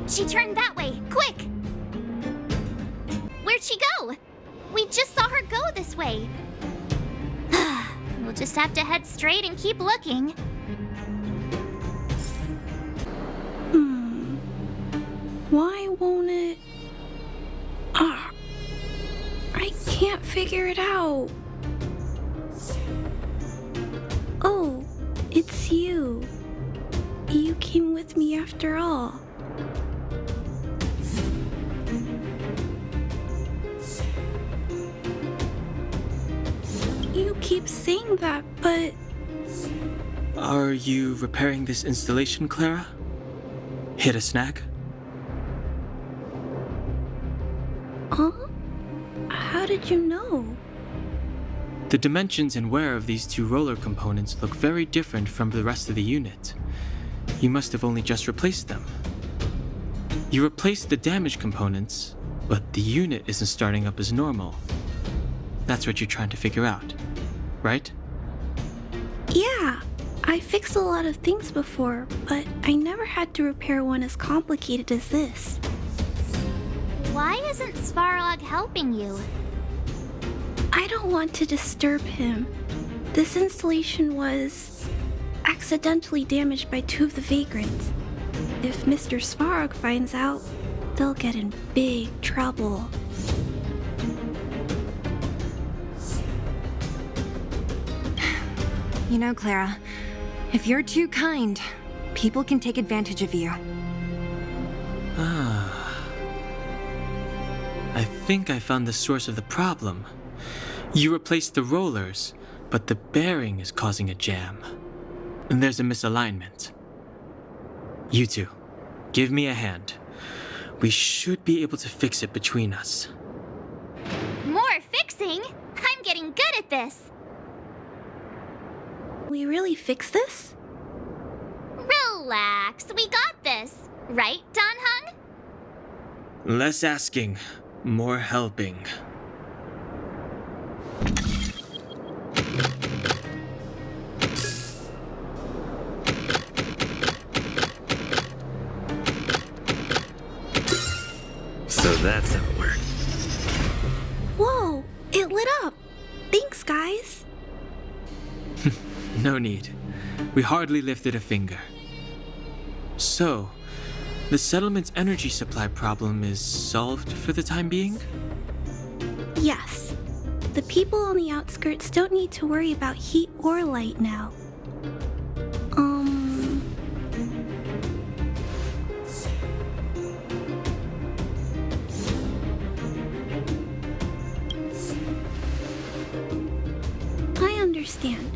She turned that way, quick! Where'd she go? We just saw her go this way. We'll just have to head straight and keep looking. Why won't it... I can't figure it out. Oh, it's you. You came with me after all. You keep saying that, but... Are you repairing this installation, Clara? Hit a snag? Huh? How did you know? The dimensions and wear of these two roller components look very different from the rest of the unit. You must have only just replaced them. You replaced the damaged components, but the unit isn't starting up as normal. That's what you're trying to figure out, right? Yeah, I fixed a lot of things before, but I never had to repair one as complicated as this. Why isn't Svarog helping you? I don't want to disturb him. This installation was accidentally damaged by two of the vagrants. If Mr. Svarog finds out, they'll get in big trouble. You know, Clara, if you're too kind, people can take advantage of you. I think I found the source of the problem. You replaced the rollers, but the bearing is causing a jam. And there's a misalignment. You two, give me a hand. We should be able to fix it between us. More fixing? I'm getting good at this. We really fix this? Relax, we got this. Right, Dan Hung? Less asking, more helping. So that's how it worked. Whoa, it lit up. Thanks, guys. No need. We hardly lifted a finger. So, the settlement's energy supply problem is solved for the time being? Yes. The people on the outskirts don't need to worry about heat or light now. I understand.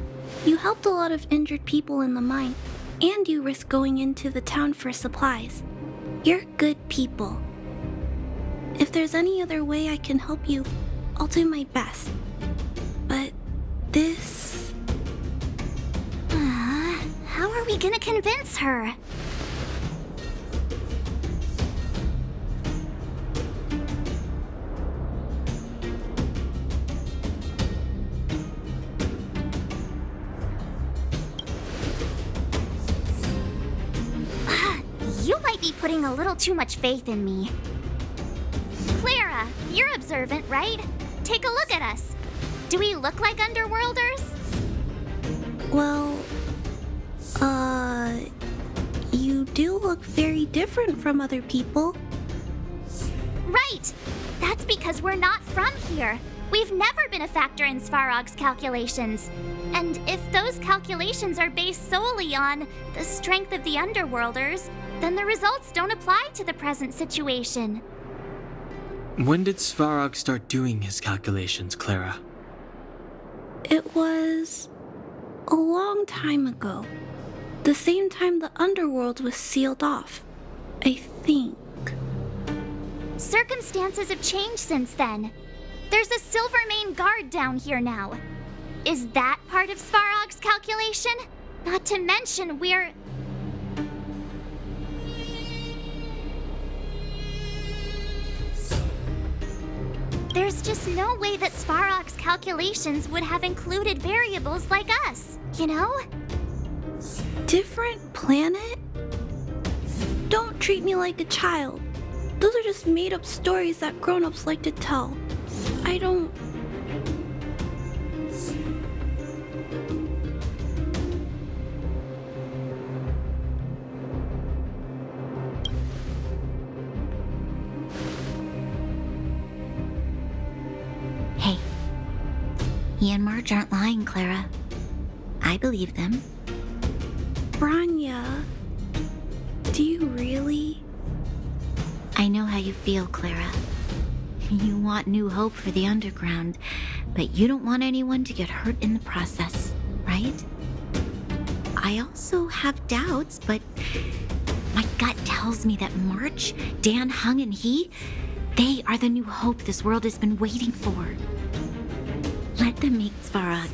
You helped a lot of injured people in the mine, and you risked going into the town for supplies. You're good people. If there's any other way I can help you, I'll do my best. But this... How are we gonna convince her? You might be putting a little too much faith in me. Clara, you're observant, right? Take a look at us. Do we look like Underworlders? Well, you do look very different from other people. Right! That's because we're not from here. We've never been a factor in Svarog's calculations. And if those calculations are based solely on the strength of the Underworlders, then the results don't apply to the present situation. When did Svarog start doing his calculations, Clara? It was a long time ago. The same time the underworld was sealed off, I think. Circumstances have changed since then. There's a Silvermane guard down here now. Is that part of Svarog's calculation? Not to mention we're... There's just no way that Svarog's calculations would have included variables like us, you know? Different planet? Don't treat me like a child. Those are just made-up stories that grown-ups like to tell. I don't... Hey, he and Marge aren't lying, Clara. I believe them. Branya, do you really? I know how you feel, Clara. You want new hope for the underground, but you don't want anyone to get hurt in the process, right? I also have doubts, but my gut tells me that March, Dan, Hung, and they are the new hope this world has been waiting for. Let them meet Svarog,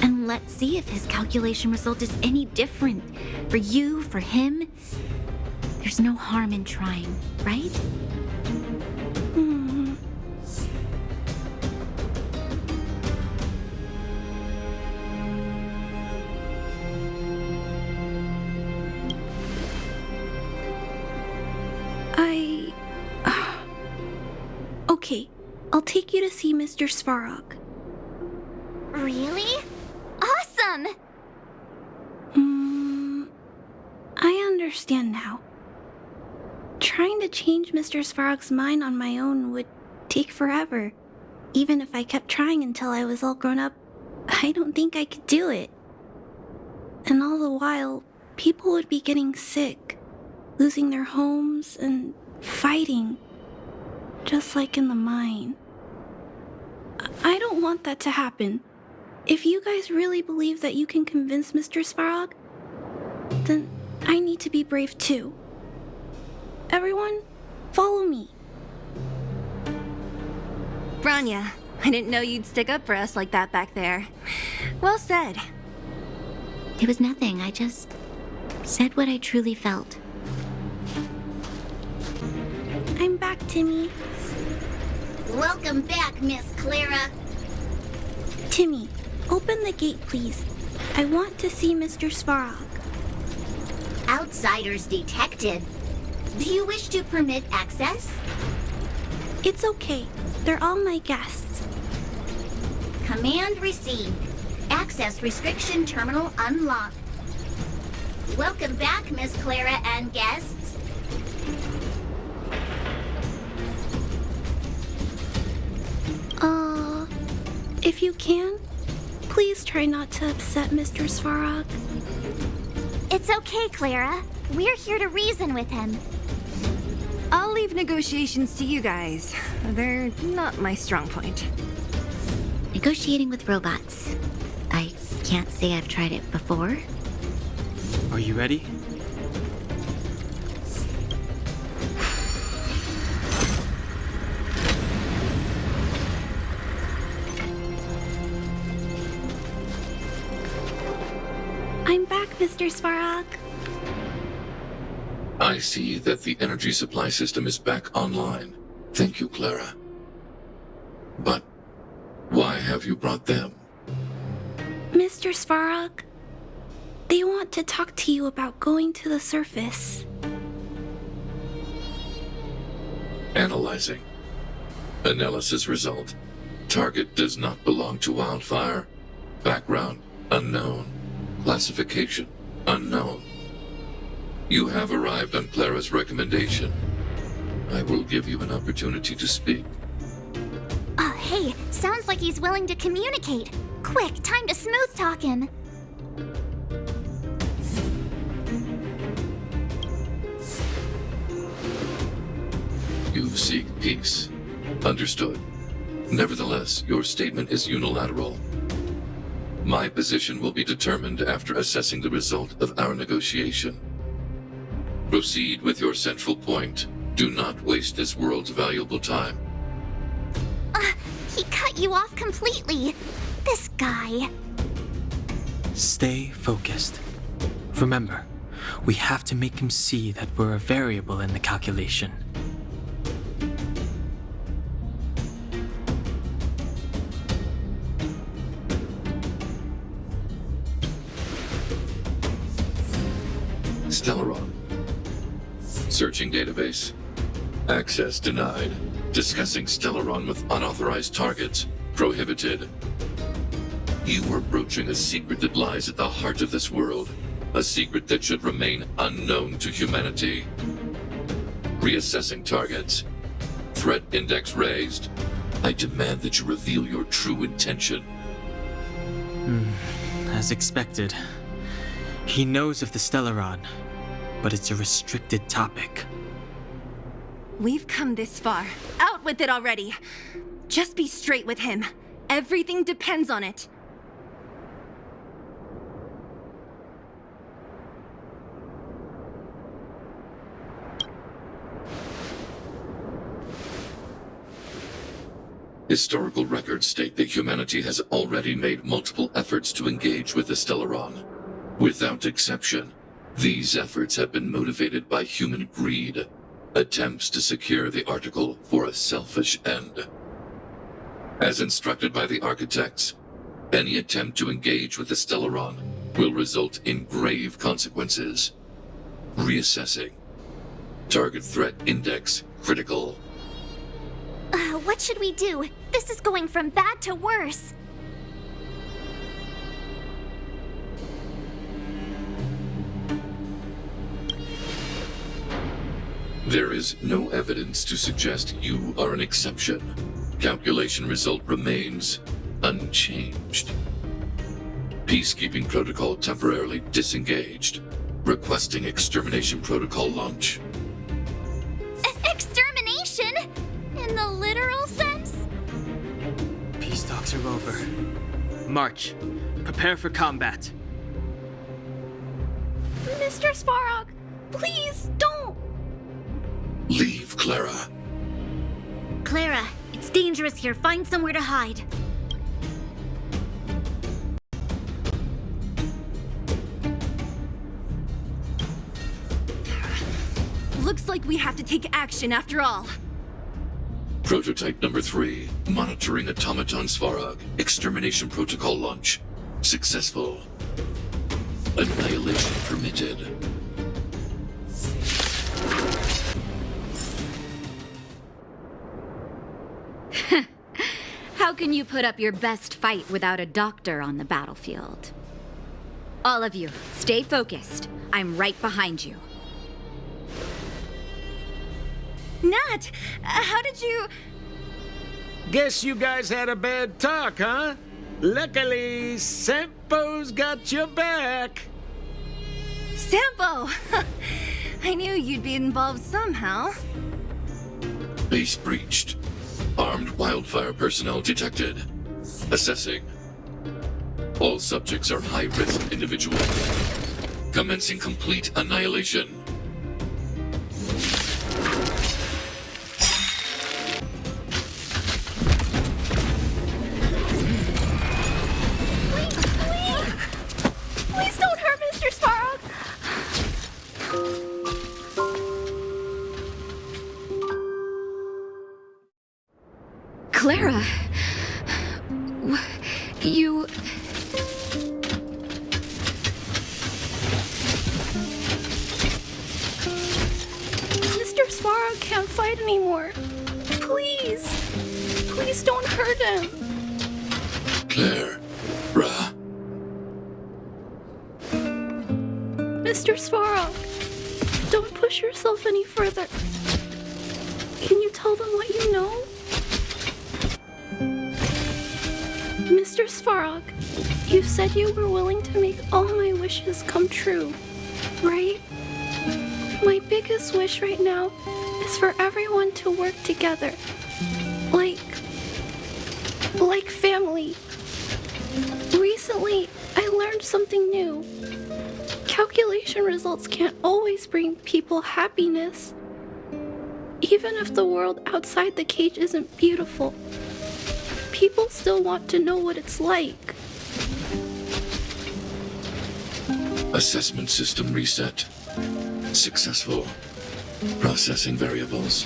and let's see if his calculation result is any different. For you, for him, there's no harm in trying, right? Okay, I'll take you to see Mr. Svarog. Really? Awesome! I understand now. Trying to change Mr. Svarog's mind on my own would take forever. Even if I kept trying until I was all grown up, I don't think I could do it. And all the while, people would be getting sick, losing their homes, and fighting. Just like in the mine. I don't want that to happen. If you guys really believe that you can convince Mr. Svarog, then I need to be brave too. Everyone, follow me. Branya, I didn't know you'd stick up for us like that back there. Well said. It was nothing. I just said what I truly felt. I'm back, Timmy. Welcome back, Miss Clara. Timmy, open the gate, please. I want to see Mr. Svarog. Outsiders detected. Do you wish to permit access? It's okay. They're all my guests. Command received. Access restriction terminal unlocked. Welcome back, Miss Clara and guests. If you can, please try not to upset Mr. Svarog. It's okay, Clara. We're here to reason with him. I'll leave negotiations to you guys. They're not my strong point. Negotiating with robots. I can't say I've tried it before. Are you ready? I'm back, Mr. Svarog. I see that the energy supply system is back online. Thank you, Clara. But why have you brought them? Mr. Svarog, they want to talk to you about going to the surface. Analyzing. Analysis result. Target does not belong to Wildfire. Background unknown. Classification unknown. You have arrived on Clara's recommendation. I will give you an opportunity to speak. Oh, hey, sounds like he's willing to communicate. Quick, time to smooth talk him. You seek peace. Understood. Nevertheless, your statement is unilateral. My position will be determined after assessing the result of our negotiation. Proceed with your central point. Do not waste this world's valuable time. He cut you off completely. This guy. Stay focused. Remember, we have to make him see that we're a variable in the calculation. Searching database. Access denied. Discussing Stellaron with unauthorized targets. Prohibited. You are broaching a secret that lies at the heart of this world. A secret that should remain unknown to humanity. Reassessing targets. Threat index raised. I demand that you reveal your true intention. As expected. He knows of the Stellaron, but it's a restricted topic. We've come this far. Out with it already. Just be straight with him. Everything depends on it. Historical records state that humanity has already made multiple efforts to engage with the Stellaron. Without exception, these efforts have been motivated by human greed, attempts to secure the article for a selfish end. As instructed by the architects, any attempt to engage with the Stellaron will result in grave consequences. Reassessing. Target threat index critical. What should we do? This is going from bad to worse. There is no evidence to suggest you are an exception. Calculation result remains unchanged. Peacekeeping protocol temporarily disengaged. Requesting extermination protocol launch. Extermination? In the literal sense? Peace talks are over. March. Prepare for combat. Mr. Svarog, please don't! Leave, Clara. Clara, it's dangerous here. Find somewhere to hide. Looks like we have to take action after all. Prototype number 3. Monitoring automaton Svarog. Extermination protocol launch. Successful. Annihilation permitted. How can you put up your best fight without a doctor on the battlefield? All of you, stay focused. I'm right behind you. Nat, how did you... Guess you guys had a bad talk, huh? Luckily, Sampo's got your back. Sampo! I knew you'd be involved somehow. Base breached. Armed wildfire personnel detected. Assessing. All subjects are high-risk individuals. Commencing complete annihilation. Please don't hurt Mr. Svarog! Clara, you... Mr. Svarog can't fight anymore. Please. Please don't hurt him. Claire. Ra. Mr. Svarog, don't push yourself any further. Can you tell them what you know? Mr. Svarog, you said you were willing to make all my wishes come true, right? My biggest wish right now is for everyone to work together. Like family. Recently, I learned something new. Calculation results can't always bring people happiness. Even if the world outside the cage isn't beautiful, people still want to know what it's like. Assessment system reset. Successful. Processing variables.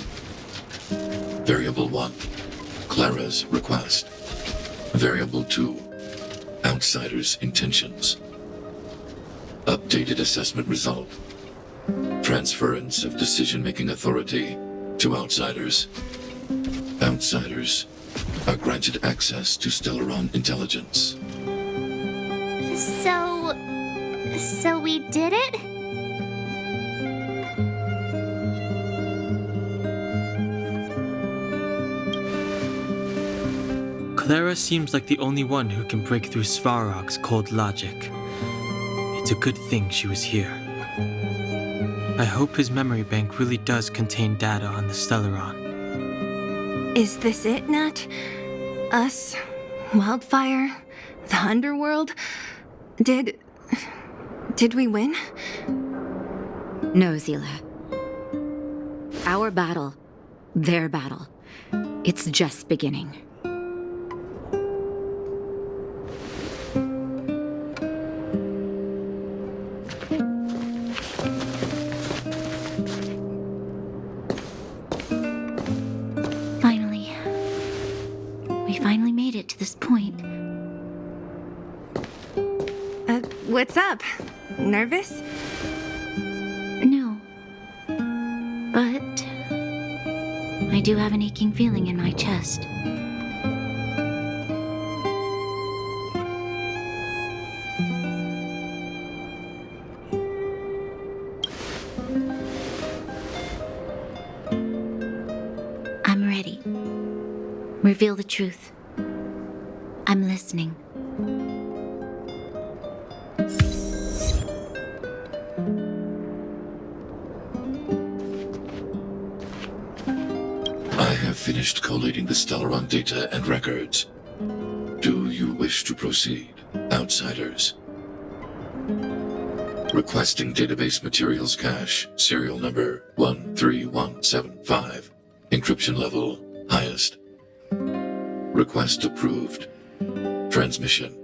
Variable 1. Clara's request. Variable 2. Outsider's intentions. Updated assessment result. transference of decision-making authority to outsiders. Outsiders are granted access to Stellaron intelligence. So we did it? Clara seems like the only one who can break through Svarog's cold logic. It's a good thing she was here. I hope his memory bank really does contain data on the Stellaron. Is this it, Nat? Us? Wildfire? The underworld? Did we win? No, Zila. Our battle, their battle, it's just beginning. We finally made it to this point. What's up? Nervous? No. But I do have an aching feeling in my chest. I'm ready. Reveal the truth. I'm listening. I have finished collating the Stellaron data and records. Do you wish to proceed, outsiders? Requesting database materials cache, serial number 13175. Encryption level, highest. Request approved. Transmission.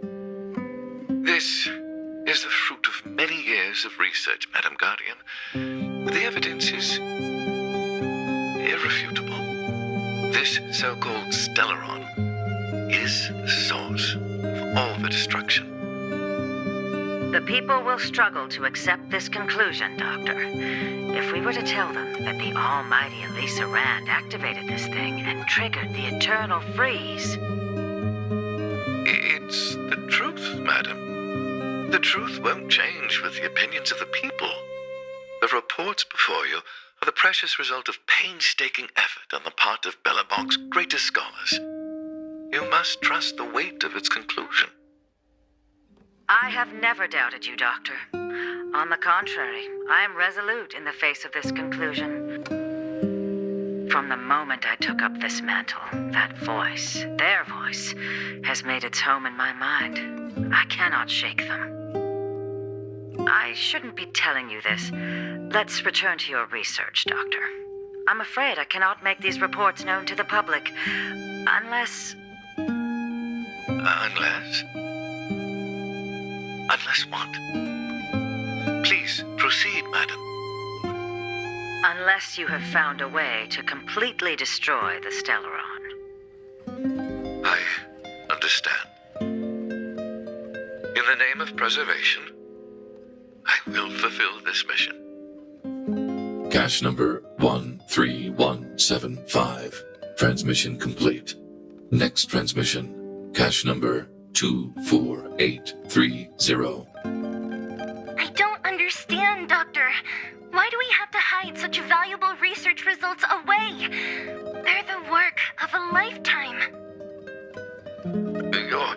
This is the fruit of many years of research, Madam Guardian. The evidence is irrefutable. This so-called Stellaron is the source of all the destruction. The people will struggle to accept this conclusion, Doctor. If we were to tell them that the almighty Elisa Rand activated this thing and triggered the eternal freeze... It's the truth, madam. The truth won't change with the opinions of the people. The reports before you are the precious result of painstaking effort on the part of Belobog's greatest scholars. You must trust the weight of its conclusion. I have never doubted you, Doctor. On the contrary, I am resolute in the face of this conclusion. From the moment I took up this mantle, that voice, their voice, has made its home in my mind. I cannot shake them. I shouldn't be telling you this. Let's return to your research, Doctor. I'm afraid I cannot make these reports known to the public, unless... Unless? Unless what? Please, proceed, madam. Unless you have found a way to completely destroy the Stellaron. I understand. In the name of preservation, I will fulfill this mission. Cache number 13175. Transmission complete. Next transmission. Cache number 24830. I don't understand, Doctor. Why do we have to hide such valuable research results away? They're the work of a lifetime. You're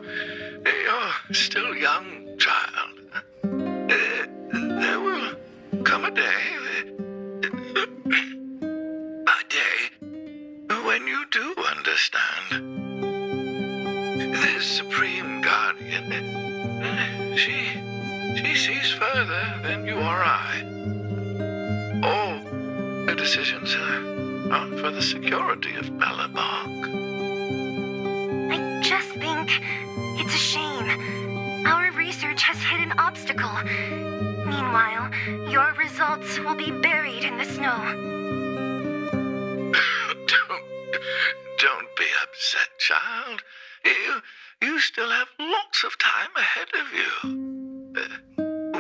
still young, child. There will come a day when you do understand. The Supreme Guardian, she sees further than you or I. All her decisions are for the security of Belobog. I just think it's a shame. Our research has hit an obstacle. Meanwhile, your results will be buried in the snow. Don't be upset, child. You still have lots of time ahead of you.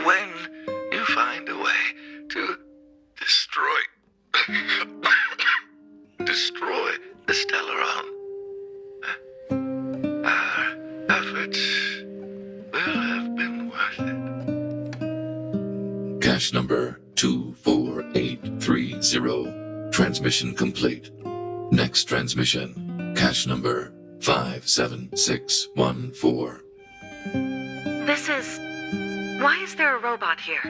When you find a way to Cache number 24830. Transmission complete. Next transmission. Cache number 57614. Why is there a robot here?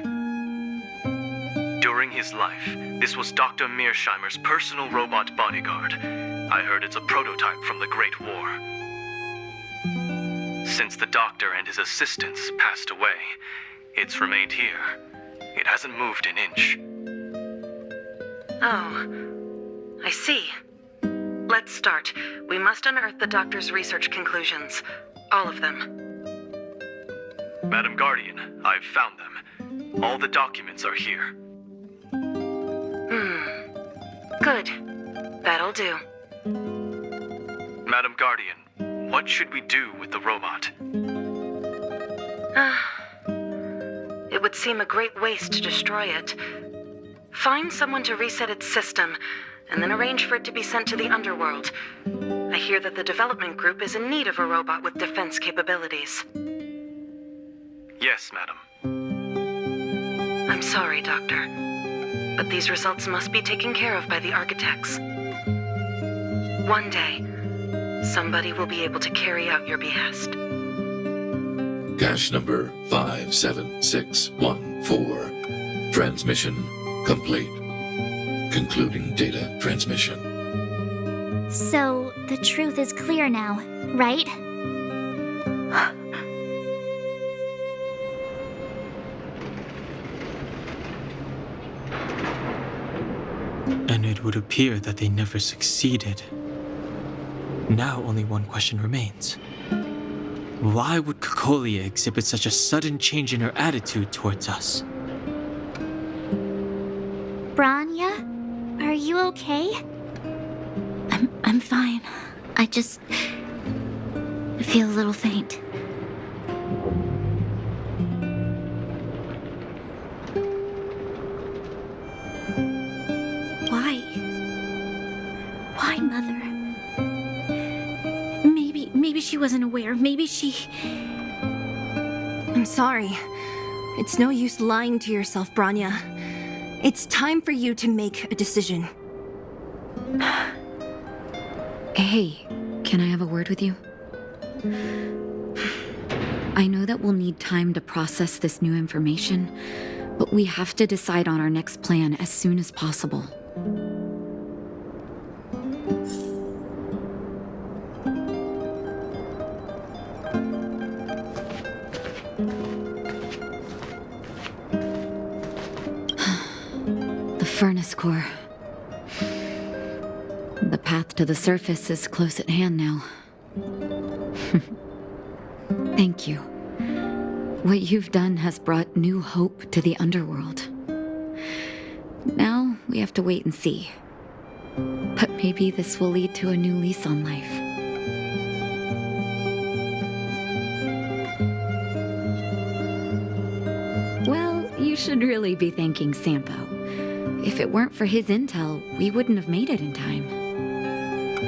During his life, this was Dr. Mearsheimer's personal robot bodyguard. I heard it's a prototype from the Great War. Since the doctor and his assistants passed away, it's remained here. It hasn't moved an inch. Oh, I see. Let's start. We must unearth the doctor's research conclusions. All of them. Madam Guardian, I've found them. All the documents are here. Good. That'll do. Madam Guardian, what should we do with the robot? It would seem a great waste to destroy it. Find someone to reset its system, and then arrange for it to be sent to the underworld. I hear that the development group is in need of a robot with defense capabilities. Yes, madam. I'm sorry, Doctor, but these results must be taken care of by the architects. One day, somebody will be able to carry out your behest. Cache number 57614. Transmission complete. Concluding data transmission. So, the truth is clear now, right? And it would appear that they never succeeded. Now only one question remains. Why would Cocolia exhibit such a sudden change in her attitude towards us? Branya, are you okay? I'm fine. I just feel a little faint. Why, Mother? Maybe she wasn't aware. Maybe she... I'm sorry. It's no use lying to yourself, Branya. It's time for you to make a decision. Hey, can I have a word with you? I know that we'll need time to process this new information, but we have to decide on our next plan as soon as possible. The furnace core. The path to the surface is close at hand now. Thank you. What you've done has brought new hope to the underworld. Now we have to wait and see. But maybe this will lead to a new lease on life. Well, you should really be thanking Sampo. If it weren't for his intel, we wouldn't have made it in time.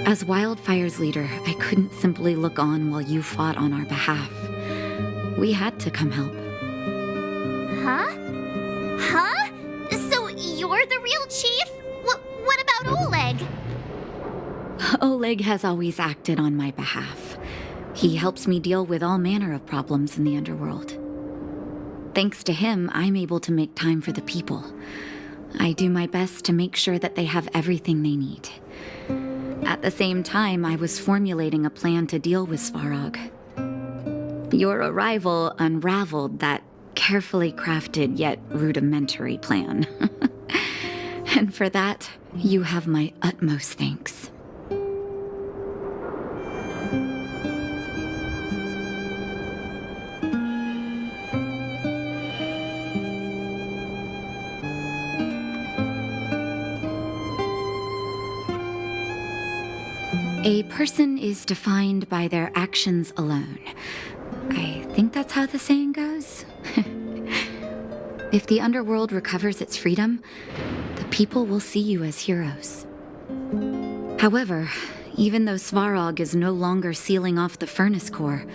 As Wildfire's leader, I couldn't simply look on while you fought on our behalf. We had to come help. Huh? Huh? So you're the real chief? What about Oleg? Oleg has always acted on my behalf. He helps me deal with all manner of problems in the underworld. Thanks to him, I'm able to make time for the people. I do my best to make sure that they have everything they need. At the same time, I was formulating a plan to deal with Svarog. Your arrival unraveled that carefully crafted yet rudimentary plan. And for that, you have my utmost thanks. A person is defined by their actions alone. I think that's how the saying goes. If the underworld recovers its freedom, the people will see you as heroes. However, even though Svarog is no longer sealing off the furnace core,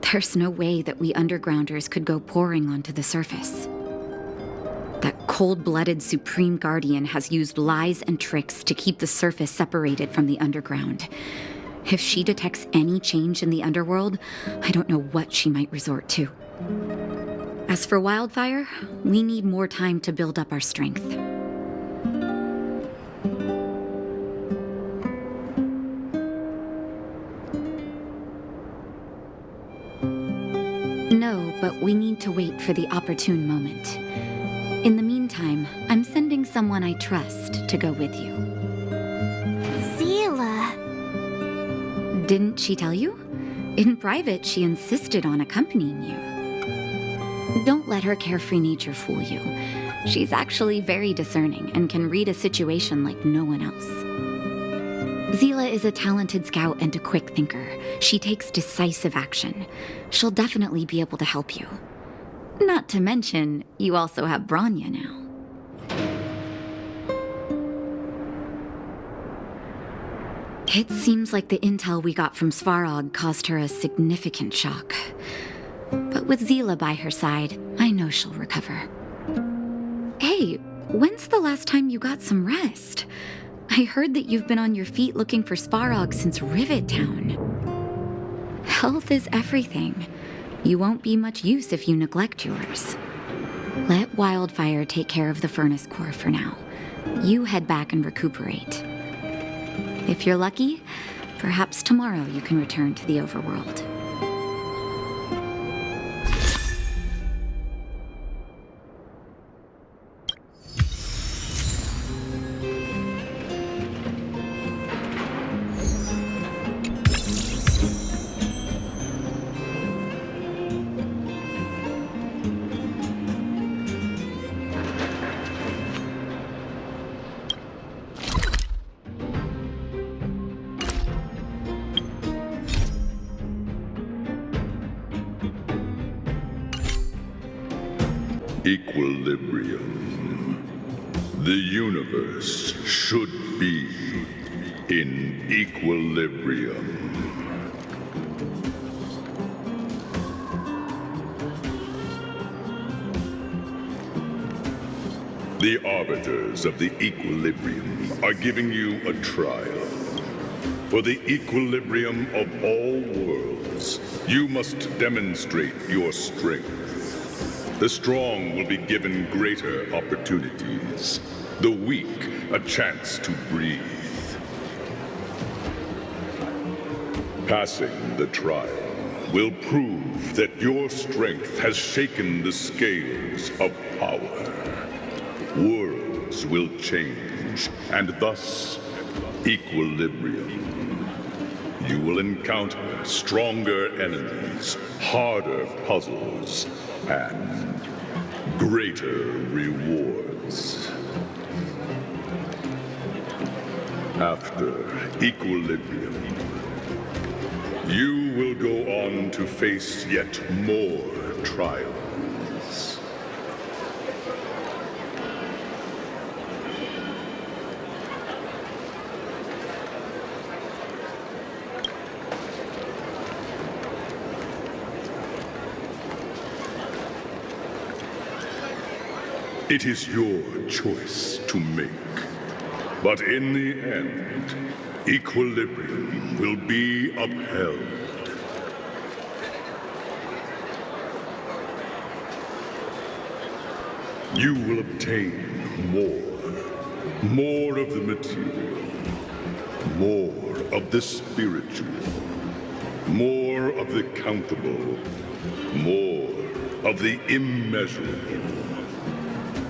there's no way that we undergrounders could go pouring onto the surface. That cold-blooded Supreme Guardian has used lies and tricks to keep the surface separated from the underground. If she detects any change in the underworld, I don't know what she might resort to. As for Wildfire, we need more time to build up our strength. No, but we need to wait for the opportune moment. In the meantime, I'm sending someone I trust to go with you. Zila. Didn't she tell you? In private, she insisted on accompanying you. Don't let her carefree nature fool you. She's actually very discerning and can read a situation like no one else. Zila is a talented scout and a quick thinker. She takes decisive action. She'll definitely be able to help you. Not to mention, you also have Branya now. It seems like the intel we got from Svarog caused her a significant shock. But with Zila by her side, I know she'll recover. Hey, when's the last time you got some rest? I heard that you've been on your feet looking for Svarog since Rivet Town. Health is everything. You won't be much use if you neglect yours. Let Wildfire take care of the furnace core for now. You head back and recuperate. If you're lucky, perhaps tomorrow you can return to the overworld. Equilibrium. The universe should be in equilibrium. The arbiters of the equilibrium are giving you a trial. For the equilibrium of all worlds, you must demonstrate your strength. The strong will be given greater opportunities. The weak, a chance to breathe. Passing the trial will prove that your strength has shaken the scales of power. Worlds will change, and thus, equilibrium. You will encounter stronger enemies, harder puzzles, and greater rewards. After equilibrium, you will go on to face yet more trials. It is your choice to make. But in the end, equilibrium will be upheld. You will obtain more of the material, more of the spiritual, more of the countable, more of the immeasurable.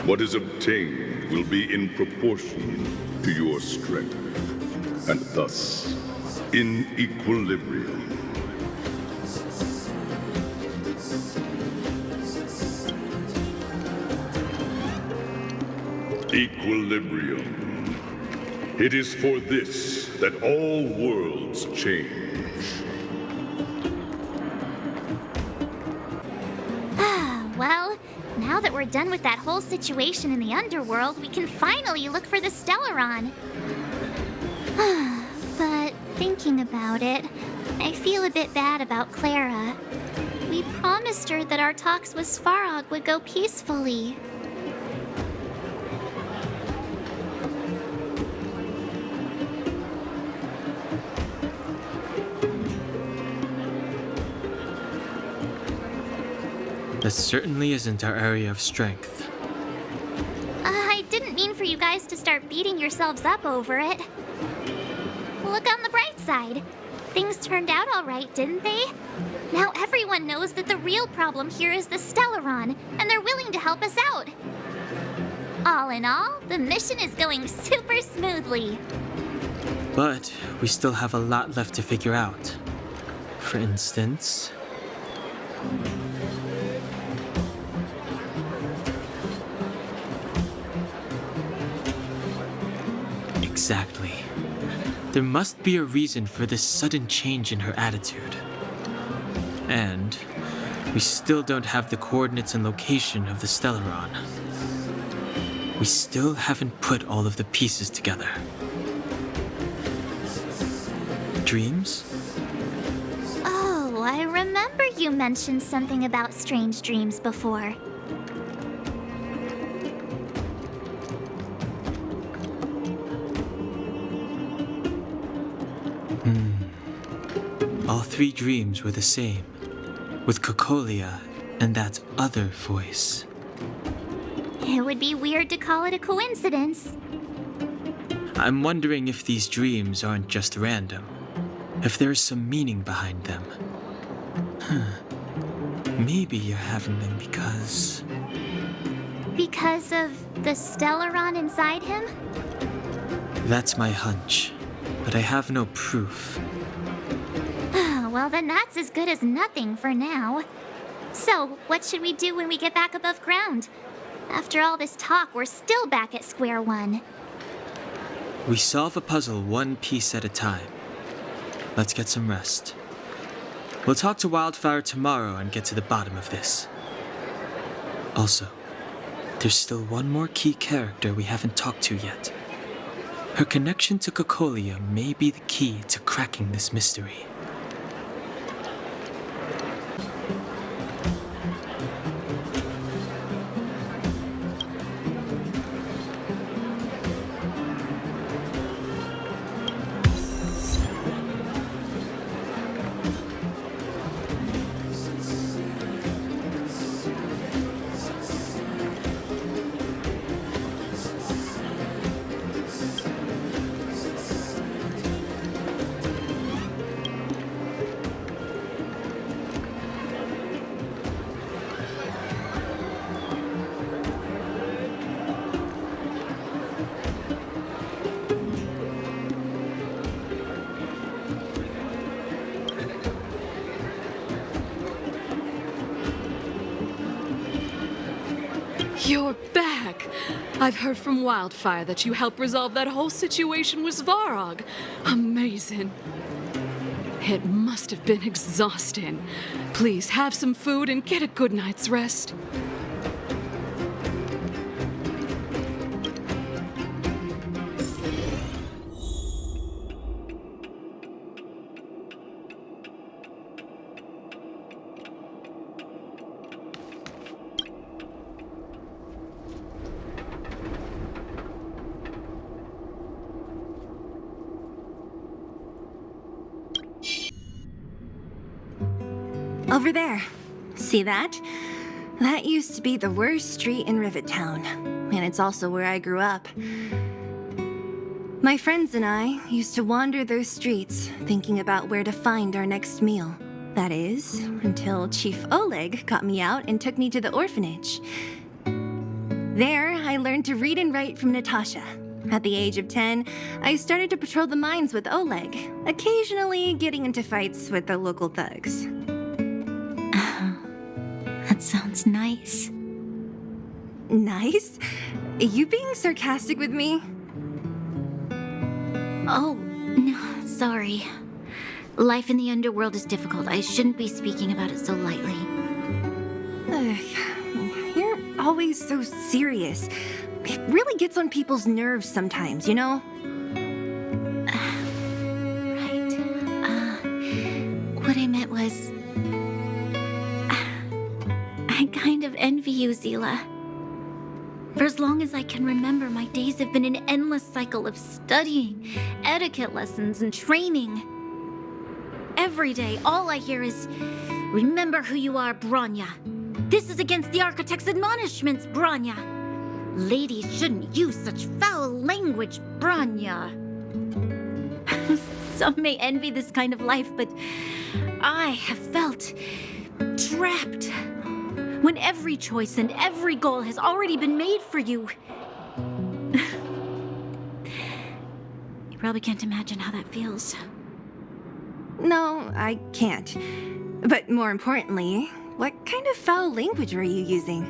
What is obtained will be in proportion to your strength, and thus, in equilibrium. Equilibrium. It is for this that all worlds change. Well, now that we're done with that whole situation in the underworld, we can finally look for the Stellaron. But thinking about it, I feel a bit bad about Clara. We promised her that our talks with Svarog would go peacefully. That certainly isn't our area of strength. I didn't mean for you guys to start beating yourselves up over it. Look on the bright side. Things turned out all right, didn't they? Now everyone knows that the real problem here is the Stellaron, and they're willing to help us out. All in all, the mission is going super smoothly. But we still have a lot left to figure out. For instance... Exactly. There must be a reason for this sudden change in her attitude. And we still don't have the coordinates and location of the Stellaron. We still haven't put all of the pieces together. Dreams? Oh, I remember you mentioned something about strange dreams before. All three dreams were the same, with Cocolia and that other voice. It would be weird to call it a coincidence. I'm wondering if these dreams aren't just random, if there's some meaning behind them. Maybe you're having them because... Because of the Stellaron inside him? That's my hunch, but I have no proof. Well, then that's as good as nothing for now. So, what should we do when we get back above ground? After all this talk, we're still back at square one. We solve a puzzle one piece at a time. Let's get some rest. We'll talk to Wildfire tomorrow and get to the bottom of this. Also, there's still one more key character we haven't talked to yet. Her connection to Cocolia may be the key to cracking this mystery. You're back! I've heard from Wildfire that you helped resolve that whole situation with Svarog. Amazing. It must have been exhausting. Please have some food and get a good night's rest. Over there. See that? That used to be the worst street in Rivet Town. And it's also where I grew up. My friends and I used to wander those streets, thinking about where to find our next meal. That is, until Chief Oleg got me out and took me to the orphanage. There, I learned to read and write from Natasha. At the age of 10, I started to patrol the mines with Oleg, occasionally getting into fights with the local thugs. That sounds nice. Nice? You being sarcastic with me? Oh, no, sorry. Life in the underworld is difficult. I shouldn't be speaking about it so lightly. You're always so serious. It really gets on people's nerves sometimes, you know? Right. What I meant was... I kind of envy you, Zila. For as long as I can remember, my days have been an endless cycle of studying, etiquette lessons, and training. Every day, all I hear is, "Remember who you are, Bronya." This is against the Architect's admonishments, Branya. Ladies shouldn't use such foul language, Branya. Some may envy this kind of life, but I have felt trapped. When every choice and every goal has already been made for you. You probably can't imagine how that feels. No, I can't. But more importantly, what kind of foul language were you using?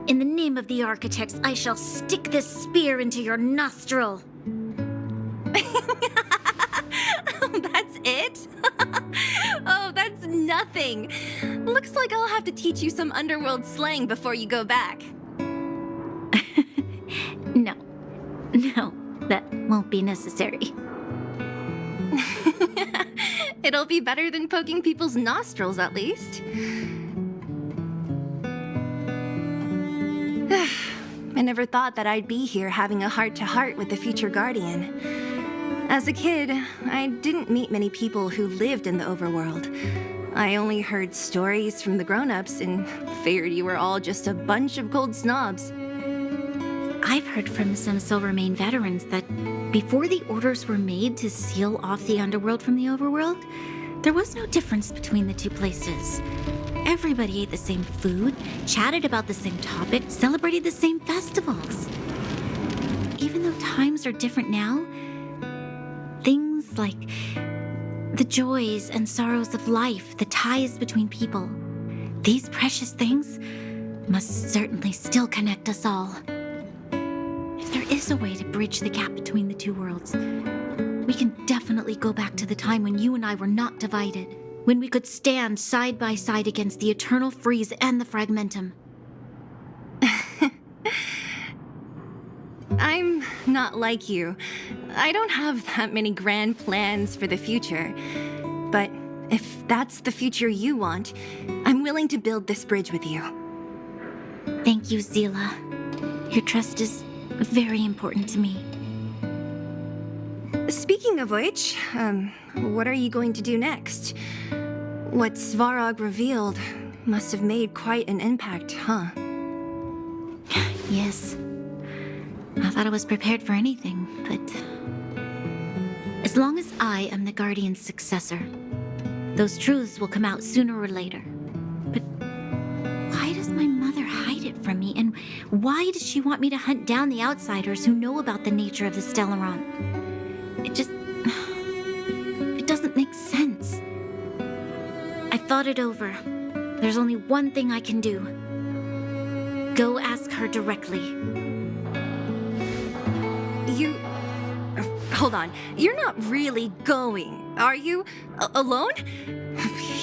In the name of the Architects, I shall stick this spear into your nostril. That's it? Oh, that's nothing. Looks like I'll have to teach you some underworld slang before you go back. No, that won't be necessary. It'll be better than poking people's nostrils, at least. I never thought that I'd be here having a heart-to-heart with the future Guardian. As a kid, I didn't meet many people who lived in the overworld. I only heard stories from the grown-ups and figured you were all just a bunch of cold snobs. I've heard from some Silvermane veterans that before the orders were made to seal off the underworld from the overworld, there was no difference between the two places. Everybody ate the same food, chatted about the same topics, celebrated the same festivals. Even though times are different now, things like the joys and sorrows of life, the ties between people, these precious things must certainly still connect us all. If there is a way to bridge the gap between the two worlds, we can definitely go back to the time when you and I were not divided, when we could stand side by side against the Eternal Freeze and the Fragmentum. I'm not like you. I don't have that many grand plans for the future. But if that's the future you want, I'm willing to build this bridge with you. Thank you, Zila. Your trust is very important to me. Speaking of which, what are you going to do next? What Svarog revealed must have made quite an impact, huh? Yes. I thought I was prepared for anything, but as long as I am the Guardian's successor, those truths will come out sooner or later. But why does my mother hide it from me, and why does she want me to hunt down the outsiders who know about the nature of the Stellaron? It doesn't make sense. I thought it over. There's only one thing I can do. Go ask her directly. Hold on. You're not really going, are you? Alone?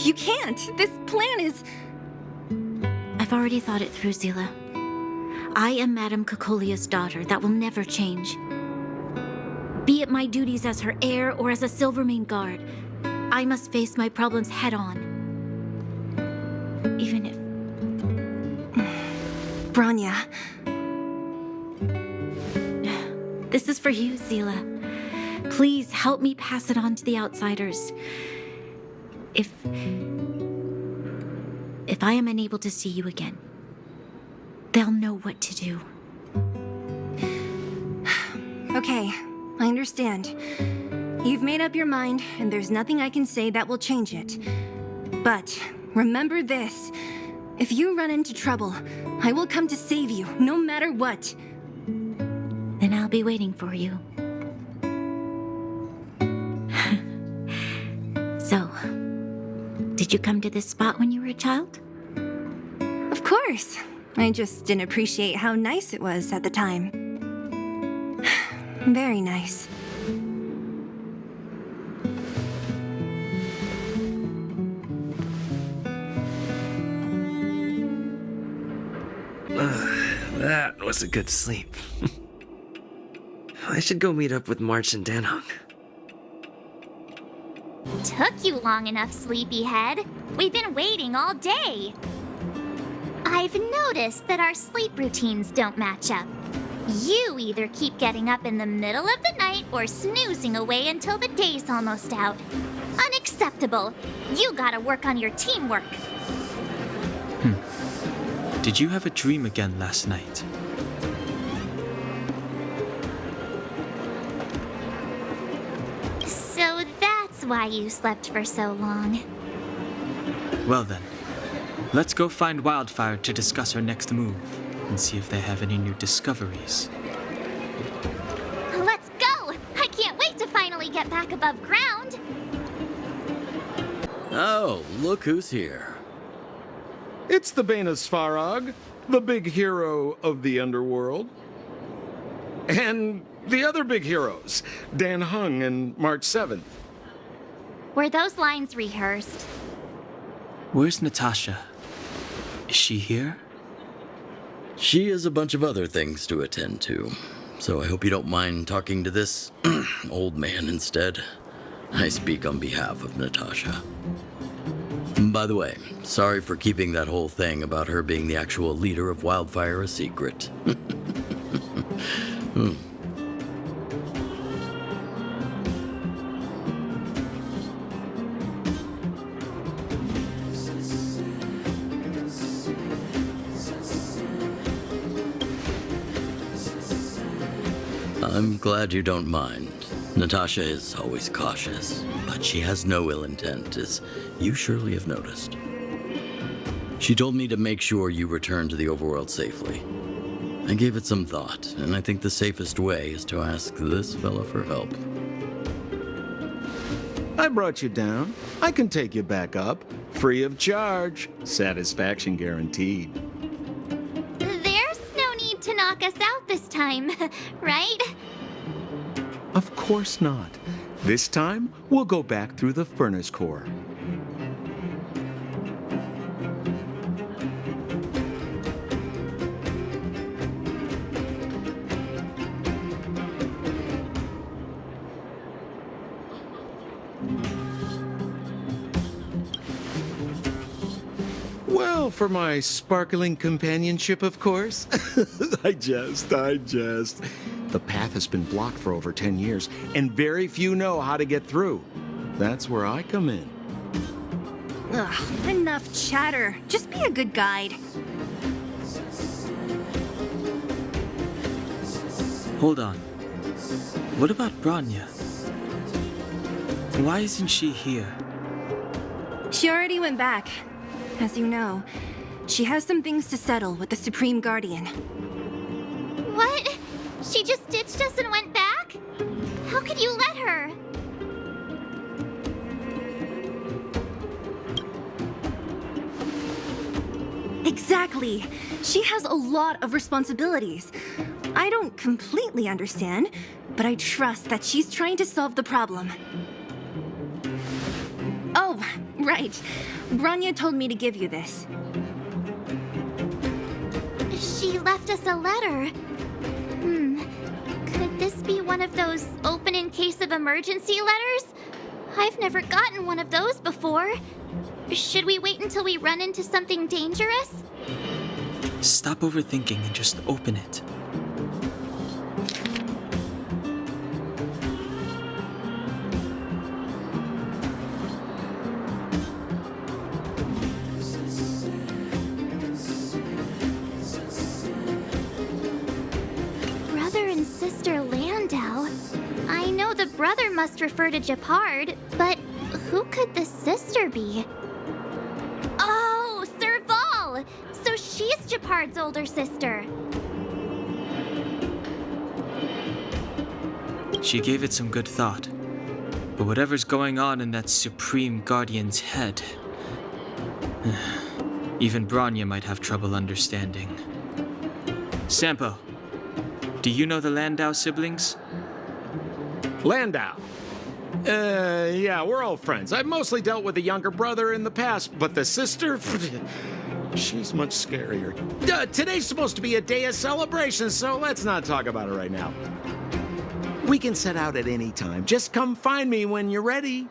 You can't. This plan is... I've already thought it through, Zila. I am Madame Cocolia's daughter. That will never change. Be it my duties as her heir or as a Silvermane guard, I must face my problems head on. Even if... Branya. This is for you, Zila. Please help me pass it on to the outsiders. If I am unable to see you again, they'll know what to do. Okay, I understand. You've made up your mind, and there's nothing I can say that will change it. But remember this. If you run into trouble, I will come to save you, no matter what. Then I'll be waiting for you. So, did you come to this spot when you were a child? Of course. I just didn't appreciate how nice it was at the time. Very nice. That was a good sleep. I should go meet up with March and Danhong. Took you long enough, sleepyhead. We've been waiting all day. I've noticed that our sleep routines don't match up. You either keep getting up in the middle of the night or snoozing away until the day's almost out. Unacceptable. You gotta work on your teamwork. Did you have a dream again last night? So that's why you slept for so long. Well then, let's go find Wildfire to discuss our next move and see if they have any new discoveries. Let's go! I can't wait to finally get back above ground. Oh, look who's here. It's the Bane of Svarog, the big hero of the underworld. And the other big heroes, Dan Hung and March 7th. Were those lines rehearsed? Where's Natasha? Is she here? She has a bunch of other things to attend to, so I hope you don't mind talking to this old man instead. I speak on behalf of Natasha. By the way, sorry for keeping that whole thing about her being the actual leader of Wildfire a secret. I'm glad you don't mind. Natasha is always cautious, but she has no ill intent, as you surely have noticed. She told me to make sure you return to the overworld safely. I gave it some thought, and I think the safest way is to ask this fella for help. I brought you down. I can take you back up, free of charge. Satisfaction guaranteed. There's no need to knock us out this time, right? Of course not. This time, we'll go back through the furnace core. Well, for my sparkling companionship, of course. I jest. The path has been blocked for over 10 years, and very few know how to get through. That's where I come in. Ugh, enough chatter. Just be a good guide. Hold on. What about Branya? Why isn't she here? She already went back. As you know, she has some things to settle with the Supreme Guardian. What? She just ditched us and went back? How could you let her? Exactly. She has a lot of responsibilities. I don't completely understand, but I trust that she's trying to solve the problem. Oh, right. Branya told me to give you this. She left us a letter. Could this be one of those open in case of emergency letters? I've never gotten one of those before. Should we wait until we run into something dangerous? Stop overthinking and just open it. Sister Landau. I know the brother must refer to Japard, but who could the sister be? Oh, Serval! So she's Japard's older sister. She gave it some good thought. But whatever's going on in that Supreme Guardian's head, even Branya might have trouble understanding. Sampo, do you know the Landau siblings? Landau? Yeah, we're all friends. I've mostly dealt with the younger brother in the past, but the sister, she's much scarier. Today's supposed to be a day of celebration, so let's not talk about it right now. We can set out at any time. Just come find me when you're ready.